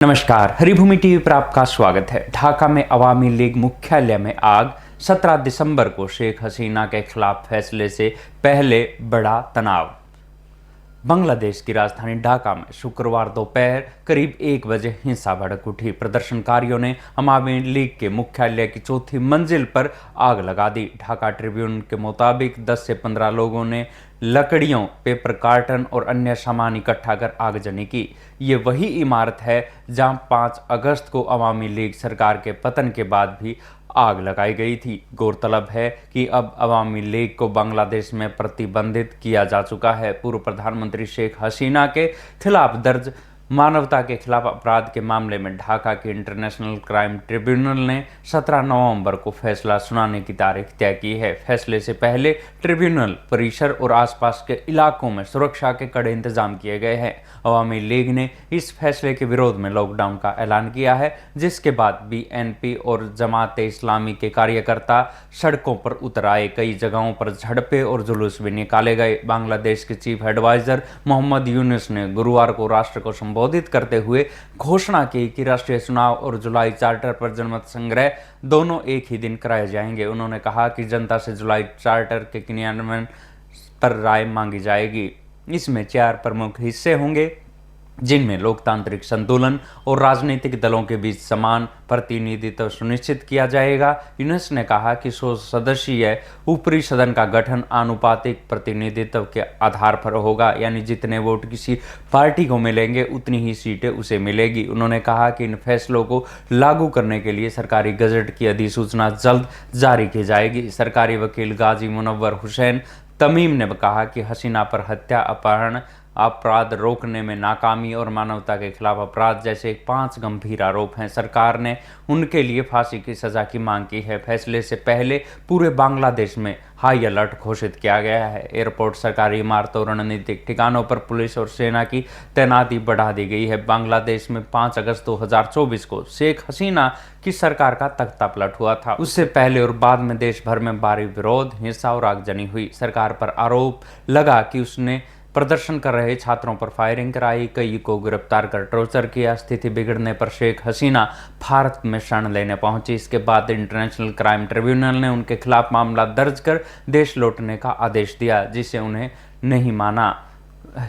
नमस्कार, हरिभूमि टीवी पर आपका स्वागत है। ढाका में अवामी लीग मुख्यालय में आग। 17 दिसंबर को शेख हसीना के खिलाफ फैसले से पहले बड़ा तनाव। बांग्लादेश की राजधानी ढाका में शुक्रवार दोपहर करीब 1 बजे हिंसा भड़क उठी। प्रदर्शनकारियों ने अवामी लीग के मुख्यालय की चौथी मंजिल पर आग लगा दी। ढाका ट्रिब्यून के मुताबिक 10 से 15 लोगों ने लकड़ियों, पेपर कार्टन और अन्य सामान इकट्ठा कर आगजनी की। ये वही इमारत है जहां 5 अगस्त को अवामी लीग सरकार के पतन के बाद भी आग लगाई गई थी। गौरतलब है कि अब अवामी लीग को बांग्लादेश में प्रतिबंधित किया जा चुका है। पूर्व प्रधानमंत्री शेख हसीना के खिलाफ दर्ज मानवता के खिलाफ अपराध के मामले में ढाका के इंटरनेशनल क्राइम ट्रिब्यूनल ने 17 नवंबर को फैसला सुनाने की तारीख तय की है। फैसले से पहले ट्रिब्यूनल परिसर और आसपास के इलाकों में सुरक्षा के कड़े इंतजाम किए गए हैं। अवामी लीग ने इस फैसले के विरोध में लॉकडाउन का ऐलान किया है, जिसके बाद बीएनपी और जमाते इस्लामी के कार्यकर्ता सड़कों पर उतर आए। कई जगहों पर झड़पें और जुलूस भी निकाले गए। बांग्लादेश के चीफ एडवाइजर मोहम्मद यूनुस ने गुरुवार को राष्ट्र को संबोधित करते हुए घोषणा की कि राष्ट्रीय चुनाव और जुलाई चार्टर पर जनमत संग्रह दोनों एक ही दिन कराए जाएंगे। उन्होंने कहा कि जनता से जुलाई चार्टर के क्रियान्वयन पर राय मांगी जाएगी। इसमें 4 प्रमुख हिस्से होंगे, जिनमें लोकतांत्रिक संतुलन और राजनीतिक दलों के बीच समान प्रतिनिधित्व सुनिश्चित किया जाएगा। यूनुस ने कहा कि 100 सदस्यीय ऊपरी सदन का गठन आनुपातिक प्रतिनिधित्व के आधार पर होगा, यानी जितने वोट किसी पार्टी को मिलेंगे उतनी ही सीटें उसे मिलेगी। उन्होंने कहा कि इन फैसलों को लागू करने के लिए सरकारी गजट की अधिसूचना जल्द जारी की जाएगी। सरकारी वकील गाजी मुनव्वर हुसैन तमीम ने कहा कि हसीना पर हत्या, अपहरण, अपराध रोकने में नाकामी और मानवता के खिलाफ अपराध जैसे 5 गंभीर आरोप हैं। सरकार ने उनके लिए फांसी की सजा की मांग की है। फैसले से पहले पूरे बांग्लादेश में हाई अलर्ट घोषित किया गया है। एयरपोर्ट, सरकारी इमारतों, रणनीतिक ठिकानों पर पुलिस और सेना की तैनाती बढ़ा दी गई है। बांग्लादेश में 5 अगस्त 2024 को शेख हसीना की सरकार का तख्ता पलट हुआ था। उससे पहले और बाद में देश भर में भारी विरोध, हिंसा और आगजनी हुई। सरकार पर आरोप लगा कि उसने प्रदर्शन कर रहे छात्रों पर फायरिंग कराई, कई को गिरफ्तार कर टॉर्चर किया। स्थिति बिगड़ने पर शेख हसीना भारत में शरण लेने पहुंची। इसके बाद इंटरनेशनल क्राइम ट्रिब्यूनल ने उनके खिलाफ मामला दर्ज कर देश लौटने का आदेश दिया, जिसे उन्हें नहीं माना।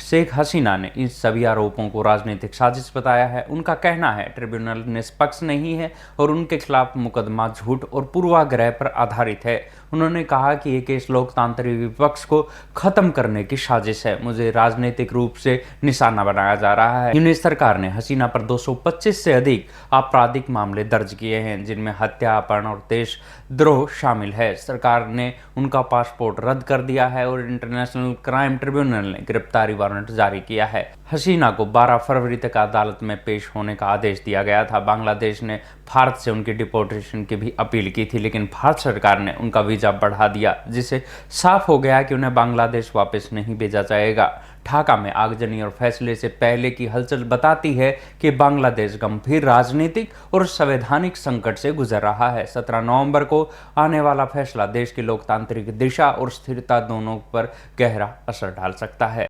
शेख हसीना ने इन सभी आरोपों को राजनीतिक साजिश बताया है। उनका कहना है ट्रिब्यूनल निष्पक्ष नहीं है और उनके खिलाफ मुकदमा झूठ और पूर्वाग्रह पर आधारित है। उन्होंने कहा कि ये केस लोकतांत्रिक विपक्ष को खत्म करने की साजिश है। मुझे राजनीतिक रूप से निशाना बनाया जा रहा है। यूनुस सरकार ने हसीना पर 225 से अधिक आपराधिक मामले दर्ज किए हैं, जिनमें हत्या, अपहरण और देशद्रोह शामिल है। सरकार ने उनका पासपोर्ट रद्द कर दिया है और इंटरनेशनल क्राइम ट्रिब्यूनल ने गिरफ्तारी वारंट जारी किया है। हसीना को 12 फरवरी तक अदालत में पेश होने का आदेश दिया गया था। बांग्लादेश ने भारत से उनकी डिपोर्टेशन की भी अपील की थी, लेकिन भारत सरकार ने उनका वीजा बढ़ा दिया, जिससे साफ हो गया कि उन्हें बांग्लादेश वापस नहीं भेजा जाएगा। ढाका में आगजनी और फैसले से पहले की हलचल बताती है कि बांग्लादेश गंभीर राजनीतिक और संवैधानिक संकट से गुजर रहा है। 17 नवंबर को आने वाला फैसला देश की लोकतांत्रिक दिशा और स्थिरता दोनों पर गहरा असर डाल सकता है।